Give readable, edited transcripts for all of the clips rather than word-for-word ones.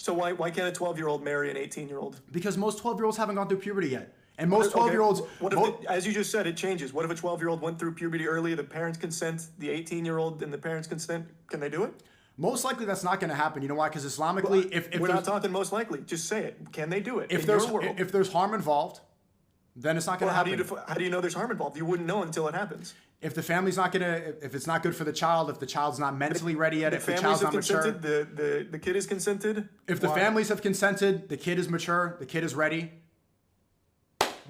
So why can't a 12-year-old marry an 18-year-old? Because most 12-year-olds haven't gone through puberty yet. And most 12-year-olds... What if, as you just said, it changes. What if a 12-year-old went through puberty early, the parents consent, the 18-year-old and the parents consent? Can they do it? Most likely that's not going to happen. You know why? Because Islamically, if we're not talking most likely, just say it. Can they do it? If there's harm involved, then it's not going to happen. How do you know there's harm involved? You wouldn't know until it happens. If the family's not going to, if it's not good for the child, if the child's not mentally ready yet, if the child's not mature, the kid is consented. If the families have consented, the kid is mature, the kid is ready.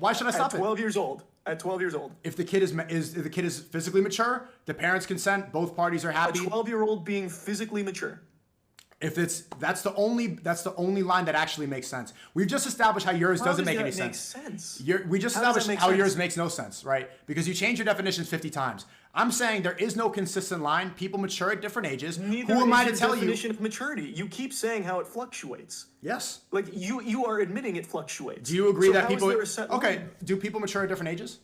Why should I stop at 12 years old? At 12 years old. If the kid is physically mature, the parents consent, both parties are happy. A 12-year-old being physically mature. If that's the only line that actually makes sense. We've just established how yours doesn't make any sense. We just established how yours makes no sense, right? Because you change your definitions 50 times. I'm saying there is no consistent line. People mature at different ages. Neither Who am I to is tell your you? Definition of maturity. You keep saying how it fluctuates. Yes. Like you are admitting it fluctuates. Do you agree that how people? Is there a set okay. line? Do people mature at different ages?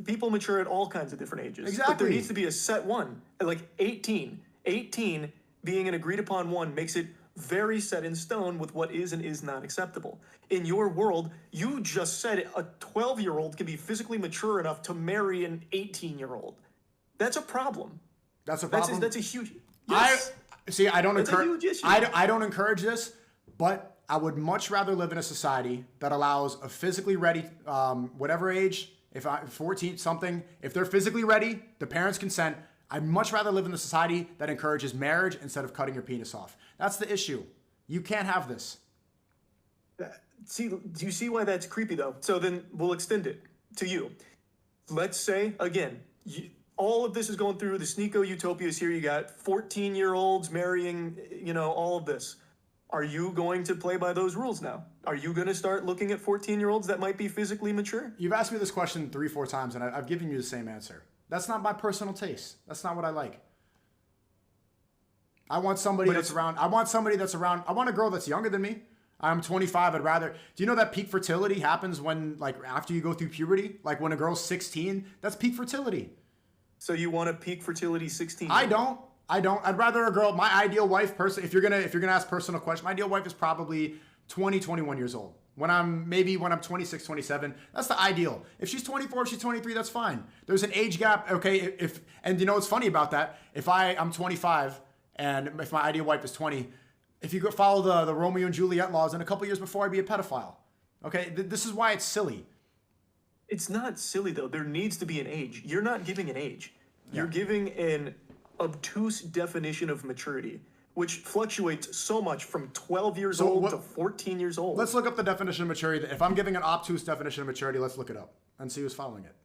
People mature at all kinds of different ages. Exactly. But there needs to be a set one. Like 18. 18 being an agreed upon one makes it very set in stone with what is and is not acceptable. In your world, you just said a 12-year-old can be physically mature enough to marry an 18-year-old. That's a problem. That's a problem. That's a huge. Yes. I don't That's encourage. a huge issue. I don't encourage this, but I would much rather live in a society that allows a physically ready, whatever age, if 14 something, if they're physically ready, the parents consent. I'd much rather live in a society that encourages marriage instead of cutting your penis off. That's the issue. You can't have this. See, do you see why that's creepy though? So then we'll extend it to you. Let's say again. All of this is going through the Sneako utopias here. You got 14-year-olds marrying, all of this. Are you going to play by those rules now? Are you going to start looking at 14-year-olds that might be physically mature? You've asked me this question 3-4 times, and I've given you the same answer. That's not my personal taste. That's not what I like. I want somebody that's around. I want a girl that's younger than me. I'm 25. I'd rather. Do you know that peak fertility happens when, after you go through puberty? Like when a girl's 16, that's peak fertility. So you want a peak fertility 16? I don't. I'd rather a girl. My ideal wife person. If you're gonna ask personal question, my ideal wife is probably 20, 21 years old. When I'm 26, 27, that's the ideal. If she's 24, if she's 23, that's fine. There's an age gap. Okay. And you know what's funny about that? If I'm 25 and if my ideal wife is 20, if you go follow the Romeo and Juliet laws, in a couple years before I'd be a pedophile. Okay. This is why it's silly. It's not silly though. There needs to be an age. You're not giving an age. You're giving an obtuse definition of maturity, which fluctuates so much from 12 years old to 14 years old. Let's look up the definition of maturity. If I'm giving an obtuse definition of maturity, let's look it up and see who's following it.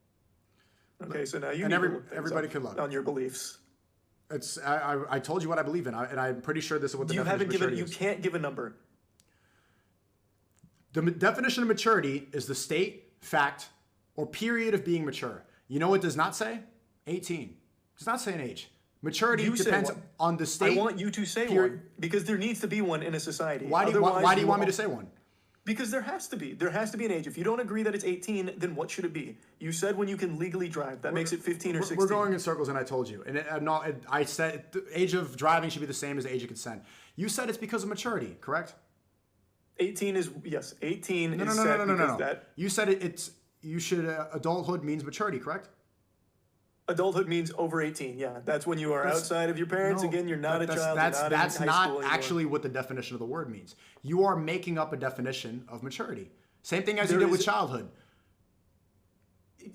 Okay, so now you and need to look everybody can look on your beliefs. I told you what I believe in, and I'm pretty sure this is what the definition of maturity is. You can't give a number. The definition of maturity is the state, fact, or period of being mature. You know what it does not say? 18. It does not say an age. Maturity depends on the state. I want you to say one because there needs to be one in a society. Why do you want me to say one? Because there has to be. There has to be an age. If you don't agree that it's 18, then what should it be? You said when you can legally drive. That makes it 15 or 16. We're going in circles, and I told you. I said the age of driving should be the same as the age of consent. You said it's because of maturity, correct? 18 is, yes. 18 no, is no, set no, no, because no. that... You said adulthood means maturity, correct? Adulthood means over 18, yeah. That's when you are outside of your parents. Again, you're not a child. That's not actually what the definition of the word means. You are making up a definition of maturity. Same thing as you did with childhood.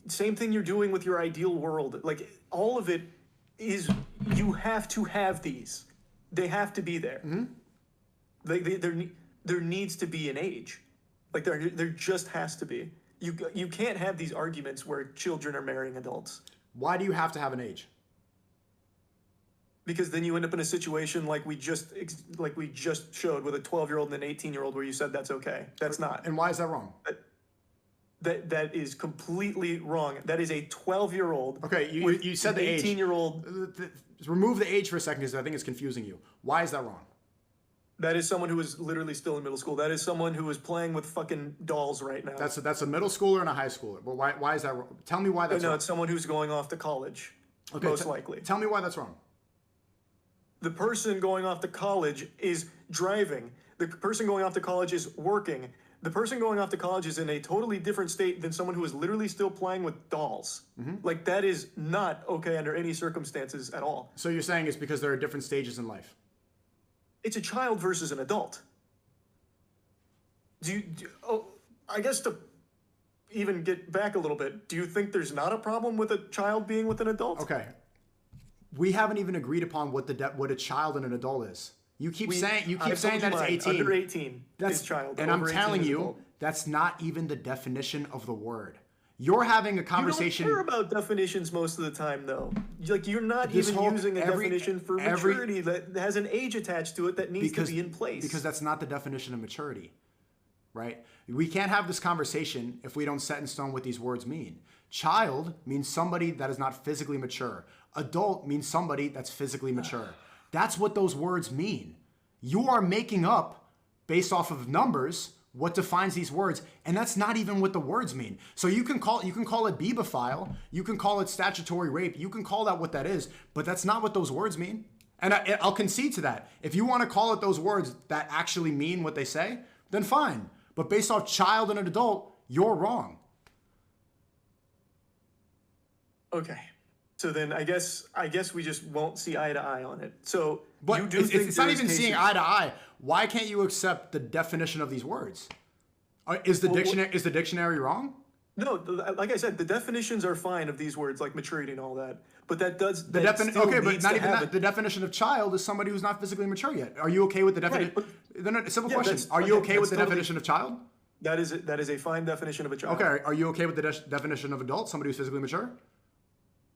Same thing you're doing with your ideal world. Like, all of it is, you have to have these. They have to be there. Mm-hmm. There needs to be an age. Like, there just has to be. You can't have these arguments where children are marrying adults. Why do you have to have an age? Because then you end up in a situation like we just showed with a 12-year-old and an 18-year-old where you said that's okay. That's not. And why is that wrong? That is completely wrong. That is a 12-year-old. Okay, you said the age. 18-year-old. Remove the age for a second because I think it's confusing you. Why is that wrong? That is someone who is literally still in middle school. That is someone who is playing with fucking dolls right now. That's a middle schooler and a high schooler. But why is that wrong? Tell me why that's wrong. No, it's someone who's going off to college, most likely. Tell me why that's wrong. The person going off to college is driving. The person going off to college is working. The person going off to college is in a totally different state than someone who is literally still playing with dolls. Like, that is not okay under any circumstances at all. So you're saying it's because there are different stages in life? It's a child versus an adult. I guess to even get back a little bit, do you think there's not a problem with a child being with an adult? Okay. We haven't even agreed upon what a child and an adult is. You keep saying that it's 18. Under 18 is child. And I'm telling you, adult. that's not even the definition of the word. You're having a conversation. You don't care about definitions most of the time, though. Like, you're not even using a definition for maturity that has an age attached to it that needs to be in place. Because that's not the definition of maturity, right? We can't have this conversation if we don't set in stone what these words mean. Child means somebody that is not physically mature. Adult means somebody that's physically mature. That's what those words mean. You are making up, based off of numbers, what defines these words, and that's not even what the words mean. So you can call it beebophile, you can call it statutory rape, you can call that what that is, but that's not what those words mean. And I'll concede to that. If you want to call it those words that actually mean what they say, then fine. But based off child and an adult, you're wrong. Okay. So then I guess we just won't see eye to eye on it. So But you do think it's not there's even cases- seeing eye to eye. Why can't you accept the definition of these words? Is the dictionary wrong? No, like I said, the definitions are fine of these words, like maturity and all that. But that does The that still okay, but needs not to even have that. The definition of child is somebody who's not physically mature yet. Are you okay with the definition? Right, Then a simple Yeah, question: that's- Are you okay, okay with that's the totally- definition of child? That is a fine definition of a child. Okay. Are you okay with the definition of adult? Somebody who's physically mature?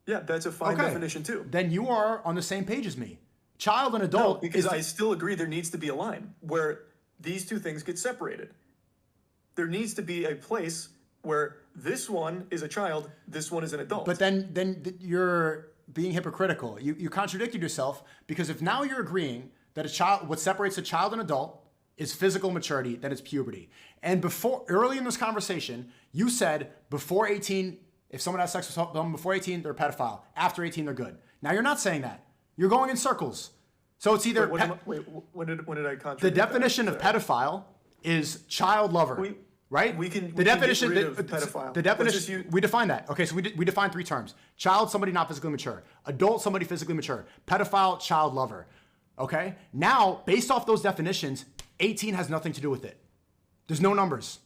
Yeah, that's a fine Okay. definition too. Then you are on the same page as me. Child and No, adult because is I still agree there needs to be a line where these two things get separated. There needs to be a place where this one is a child, this one is an adult. But then you're being hypocritical. You contradicted yourself, because if now you're agreeing that what separates a child and adult is physical maturity, then it's puberty. And early in this conversation, you said before 18, if someone has sex with someone before 18, they're a pedophile. After 18, they're good. Now you're not saying that. You're going in circles. So it's either when did I contradict the definition of pedophile is child lover. Right? We can the definition get rid of pedophile. The definition we define that. Okay, so we define three terms: child, somebody not physically mature; adult, somebody physically mature; pedophile, child lover. Okay. Now, based off those definitions, 18 has nothing to do with it. There's no numbers.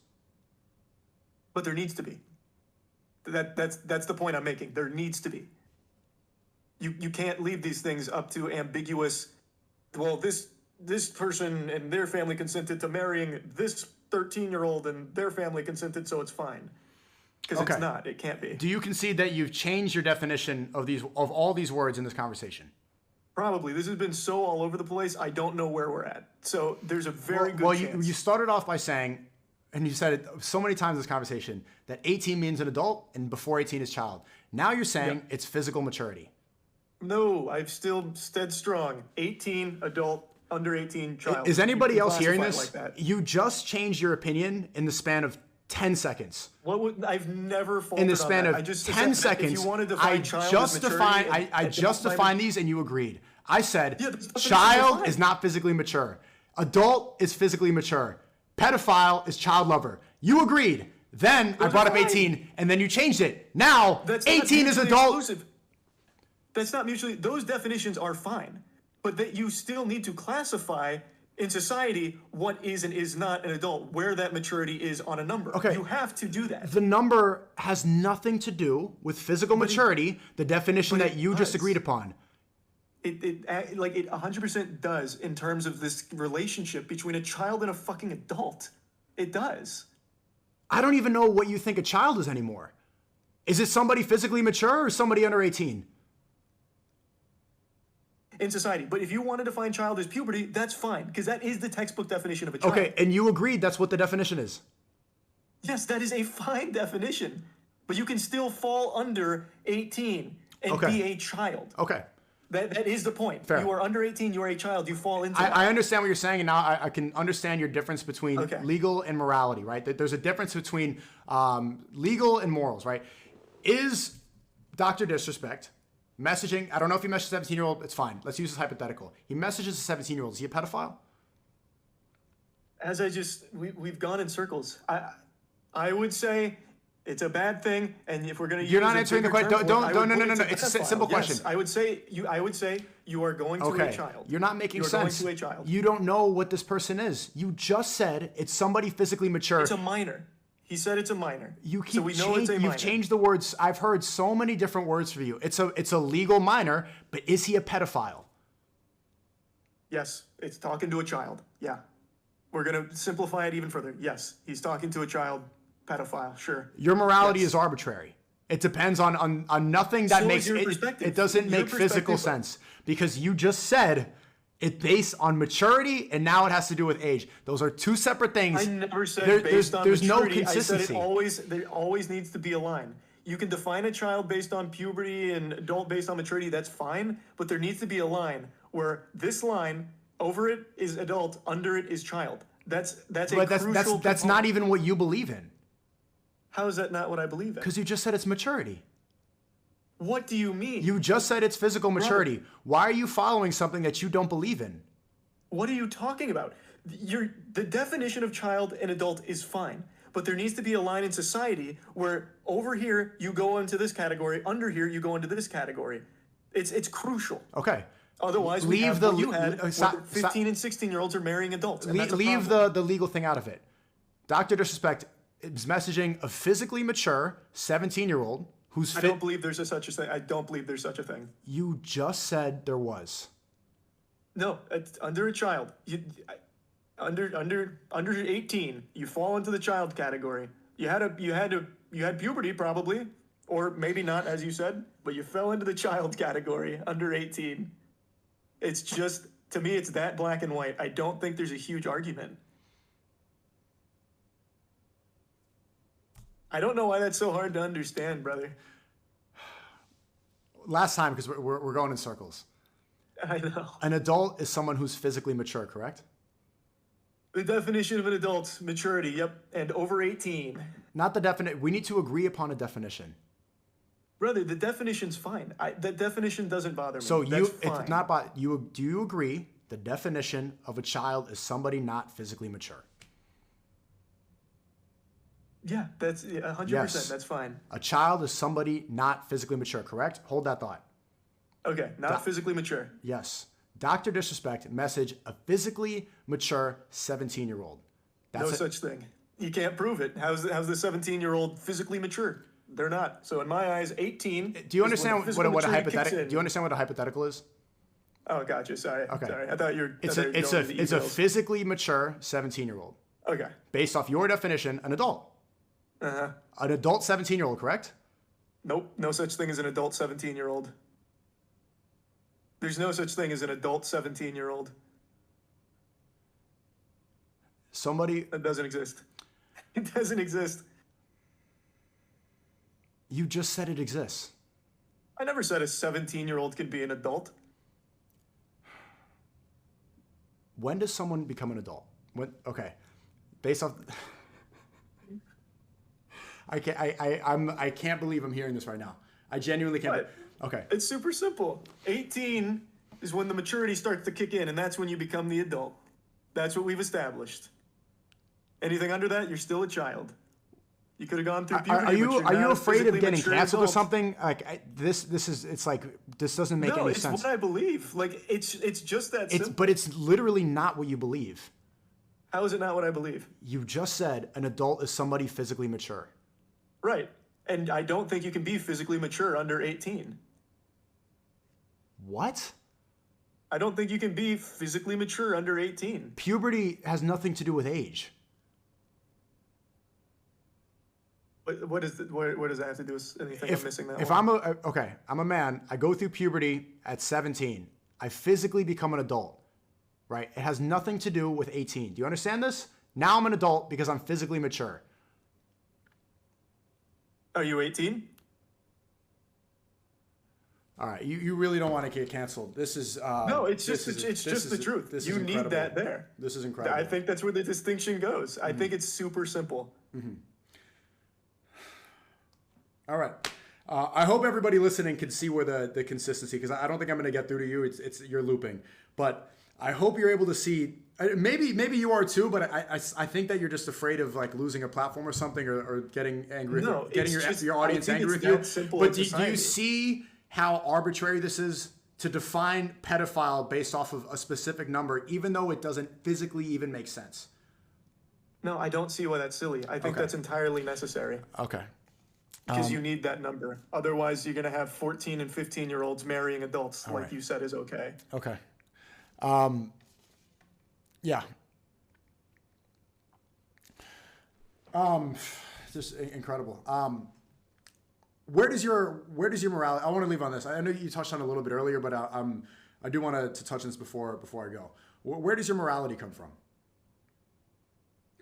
But there needs to be. That's the point I'm making. There needs to be. You can't leave these things up to ambiguous. Well, this person and their family consented to marrying this 13-year-old and their family consented, so it's fine. Because Okay. it's not. It can't be. Do you concede that you've changed your definition of all these words in this conversation? Probably. This has been so all over the place, I don't know where we're at. So there's a very good chance. You started off by saying, and you said it so many times in this conversation, that 18 means an adult and before 18 is child. Now you're saying it's physical maturity. No, I've still stood strong. 18, adult, under 18, child. Is anybody You else hearing classify this? it like that. You just changed your opinion in the span of 10 seconds. I've never faltered In the on span that. of I just 10 said that seconds, if you wanted to I define child just as maturity defined I just defined these and you agreed. I said Yeah, that's definitions are child fine. is not physically mature. Adult is physically mature. Pedophile is child lover. You agreed. Then I Those brought are up fine. 18 and then you changed it. Now That's not 18 is mutually adult. exclusive. That's not mutually. Those definitions are fine, but that you still need to classify in society what is and is not an adult, where that maturity is on a number. Okay. You have to do that. The number has nothing to do with physical maturity, the definition but that it you just does. agreed upon. It 100% does in terms of this relationship between a child and a fucking adult. It does. I don't even know what you think a child is anymore. Is it somebody physically mature or somebody under 18? In society. But if you want to define child as puberty, that's fine, because that is the textbook definition of a child. Okay, and you agreed that's what the definition is. Yes, that is a fine definition. But you can still fall under 18 and Okay. be a child. Okay. That is the point. Fair. You are under 18, you are a child, you fall into that. I understand what you're saying, and now I can understand your difference between Okay. legal and morality, right? That there's a difference between legal and morals, right? Is Dr. Disrespect Messaging, I don't know if he messaged a 17-year-old. It's fine. Let's use this hypothetical. He messages a 17-year-old. Is he a pedophile? As we've gone in circles. I would say it's a bad thing, and if we're going to You're not answering the question. No. It's a simple question. Yes, I would say you are going to a child. You're not making sense. Going to a child. You don't know what this person is. You just said it's somebody physically mature. It's a minor. He said it's a minor. You've minor. changed the words. I've heard so many different words for you. It's a legal minor, but is he a pedophile? Yes, it's talking to a child. Yeah. We're going to simplify it even further. Yes, he's talking to a child. Pedophile, sure. Your morality is arbitrary. It depends on nothing that makes it doesn't make physical sense, because you just said it's based on maturity and now it has to do with age. Those are two separate things. I never said based on maturity. No consistency. I said there always needs to be a line. You can define a child based on puberty and adult based on maturity. That's fine, but there needs to be a line where this line over it is adult, under it is child. That's not even what you believe in. How is that not what I believe in? Because you just said it's maturity. What do you mean? You just said it's physical maturity. Brother. Why are you following something that you don't believe in? What are you talking about? The definition of child and adult is fine, but there needs to be a line in society where over here you go into this category, under here you go into this category. It's crucial. Okay. Otherwise, we have what you had, where 15 and 16-year-olds are marrying adults. Leave the legal thing out of it. Dr. Disrespect is messaging a physically mature 17-year-old who's fit. I don't believe there's such a thing. I don't believe there's such a thing. You just said there was. No, it's under a child. Under 18, you fall into the child category. You had puberty probably, or maybe not, as you said, but you fell into the child category under 18. It's just, to me, it's that black and white. I don't think there's a huge argument. I don't know why that's so hard to understand, brother. Last time, because we're going in circles. I know. An adult is someone who's physically mature, correct? The definition of an adult, maturity, yep, and over 18. Not the definition. We need to agree upon a definition. Brother, the definition's fine. The definition doesn't bother me. So That's fine. it's not you. Do you agree the definition of a child is somebody not physically mature? Yeah, that's 100%. Yes. That's fine. A child is somebody not physically mature, correct? Hold that thought. Okay, not physically mature. Yes. Dr. Disrespect message a physically mature 17-year-old. That's no such thing. You can't prove it. How's the 17-year-old physically mature? They're not. So in my eyes, 18. Do you understand what a hypothetical? Do you understand what a hypothetical is? Oh, gotcha. Sorry. Okay. Sorry. I thought you were. It's a physically mature 17-year-old. Okay. Based off your definition, an adult. Uh-huh. An adult 17-year-old, correct? Nope. No such thing as an adult 17-year-old. There's no such thing as an adult 17-year-old. That doesn't exist. It doesn't exist. You just said it exists. I never said a 17-year-old could be an adult. When does someone become an adult? Okay. Based off I can't believe I'm hearing this right now. I genuinely can't. Okay. It's super simple. 18 is when the maturity starts to kick in, and that's when you become the adult. That's what we've established. Anything under that, you're still a child. You could have gone through puberty. Are you afraid of getting canceled or something? This doesn't make any sense. No, it's what I believe. It's just that simple. But it's literally not what you believe. How is it not what I believe? You just said an adult is somebody physically mature. Right. And I don't think you can be physically mature under 18. What? I don't think you can be physically mature under 18. Puberty has nothing to do with age. What does that have to do with anything? I'm missing that if one. I'm a man, I go through puberty at 17. I physically become an adult, right? It has nothing to do with 18. Do you understand this? Now I'm an adult because I'm physically mature. Are you 18? All right, you really don't want to get canceled. This is no, it's just the truth. You need that there. This is incredible. I think that's where the distinction goes. I think it's super simple. Mm-hmm. All right. I hope everybody listening can see where the consistency, because I don't think I'm going to get through to you. It's you're looping, but I hope you're able to see. Maybe you are too, but I think that you're just afraid of like losing a platform or something, or getting angry, No, getting it's just, your I audience think angry it's with you. that simple But in do you society. see how arbitrary this is to define pedophile based off of a specific number, even though it doesn't physically even make sense? No, I don't see why that's silly. I think Okay. that's entirely necessary Okay. because you need that number. Otherwise, you're going to have 14 and 15-year-olds marrying adults, like right. you said is okay. Okay. Yeah. Just incredible. Where does your morality? I want to leave on this. I know you touched on it a little bit earlier, but I do want to touch on this before I go. Where does your morality come from?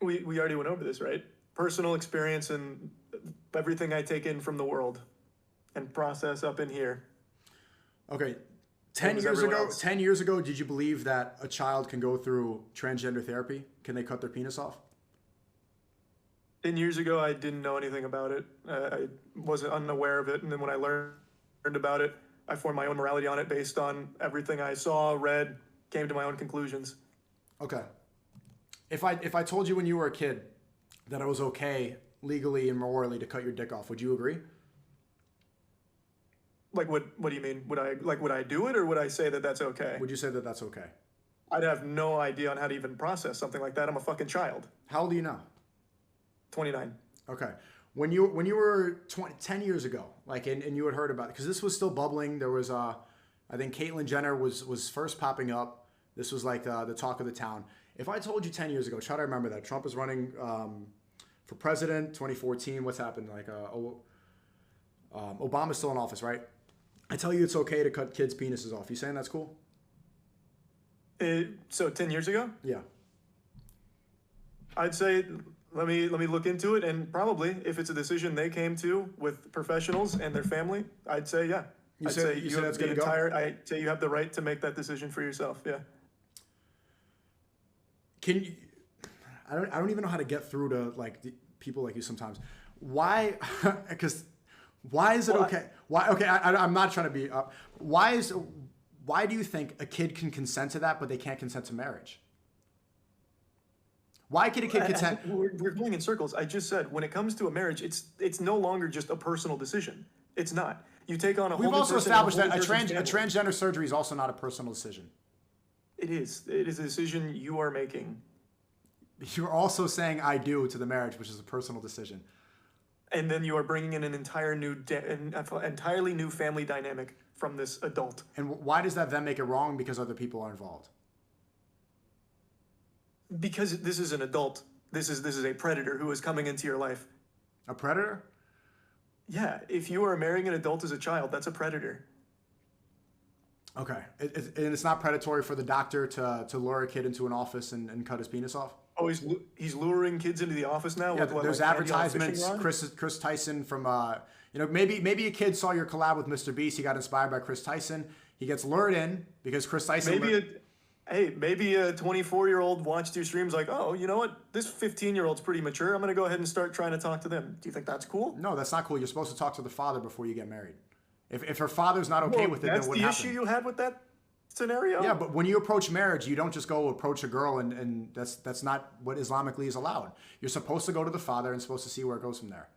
We already went over this, right? Personal experience and everything I take in from the world and process up in here. Okay. Same as everyone else. 10 years ago, did you believe that a child can go through transgender therapy? Can they cut their penis off? 10 years ago, I didn't know anything about it. I wasn't unaware of it. And then when I learned about it, I formed my own morality on it based on everything I saw, read, came to my own conclusions. Okay. If I told you when you were a kid that it was okay legally and morally to cut your dick off, would you agree? Like, what do you mean? Would I do it, or would I say that that's okay? Would you say that that's okay? I'd have no idea on how to even process something like that. I'm a fucking child. How old are you now? 29. Okay. When you were 10 years ago, like, and you had heard about it, because this was still bubbling. There was, I think Caitlyn Jenner was first popping up. This was like the talk of the town. If I told you 10 years ago, try to remember that Trump is running for president, 2014. What's happened? Like, Obama's still in office, right? I tell you it's okay to cut kids' penises off. You saying that's cool? So 10 years ago, Yeah. I'd say let me look into it, and probably if it's a decision they came to with professionals and their family, I'd say yeah. You I'd say say that's have the gonna go? I say you have the right to make that decision for yourself. Yeah. Can you? I don't even know how to get through to like people like you sometimes. Why? Because why is it okay? Why? Okay, I'm not trying to be. Why do you think a kid can consent to that, but they can't consent to marriage? Why can a kid consent? We're going in circles. I just said when it comes to a marriage, it's no longer just a personal decision. It's not. You take on a whole We've new also person and established that a whole new person's family. transgender surgery is also not a personal decision. It is. It is a decision you are making. You're also saying "I do" to the marriage, which is a personal decision. And then you are bringing in an entirely new family dynamic from this adult. And why does that then make it wrong? Because other people are involved. Because this is an adult. This is a predator who is coming into your life. A predator? Yeah, if you are marrying an adult as a child, that's a predator. Okay. And it's not predatory for the doctor to lure a kid into an office and cut his penis off? Oh, he's luring kids into the office now? Yeah, with what, there's like candy on a fishing advertisements. rod? Chris Tyson from, maybe a kid saw your collab with Mr. Beast. He got inspired by Chris Tyson. He gets lured in because Chris Tyson... Maybe a 24-year-old watched your streams like, oh, you know what? This 15-year-old's pretty mature. I'm going to go ahead and start trying to talk to them. Do you think that's cool? No, that's not cool. You're supposed to talk to the father before you get married. If her father's not okay with it, then what happens? That's the issue you had with that scenario? Yeah, but when you approach marriage, you don't just go approach a girl and that's not what Islamically is allowed. You're supposed to go to the father and supposed to see where it goes from there.